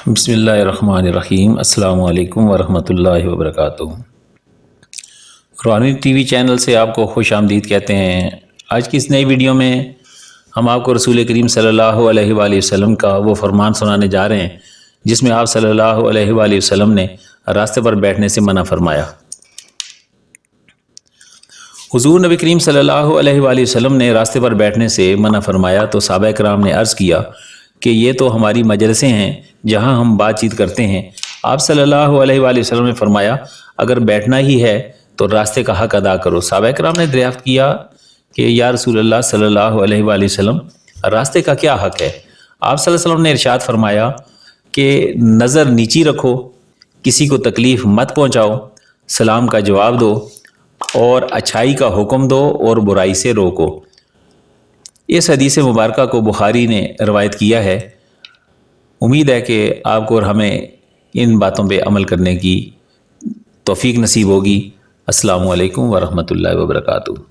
बिस्मिल्लाहिर्रहमानिर्रहीम। अस्सलामु अलैकुम वरहमतुल्लाहि वबरकातुहू। कुरानी टीवी चैनल से आपको खुश आमदीद कहते हैं। आज की इस नई वीडियो में हम आपको रसूल करीम सल्लल्लाहु अलैहि वसल्लम का वो फरमान सुनाने जा रहे हैं जिसमें आप सल्लल्लाहु अलैहि वसल्लम ने रास्ते पर बैठने से मना फरमाया। हुज़ूर नबी करीम सल्लल्लाहु अलैहि वसल्लम ने रास्ते पर बैठने से मना फरमाया तो सहाबा कराम ने अर्ज़ किया कि ये तो हमारी मजलिसें हैं जहाँ हम बातचीत करते हैं। आप सल्लल्लाहु अलैहि वसल्लम ने फरमाया, अगर बैठना ही है तो रास्ते का हक अदा करो। सहाबा कराम ने दरियाफ़्त किया कि या रसूलल्लाह सल्लल्लाहु अलैहि वसल्लम, रास्ते का क्या हक है? आप सल्लल्लाहु अलैहि वसल्लम ने इरशाद फरमाया कि नज़र नीची रखो, किसी को तकलीफ़ मत पहुँचाओ, सलाम का जवाब दो और अच्छाई का हुक्म दो और बुराई से रोको। इस हदीस मुबारक को बुखारी ने रवायत किया है। उम्मीद है कि आपको और हमें इन बातों पे अमल करने की तौफीक नसीब होगी। अस्सलामु अलैकुम वरहमतुल्लाहि वबरकातुहू।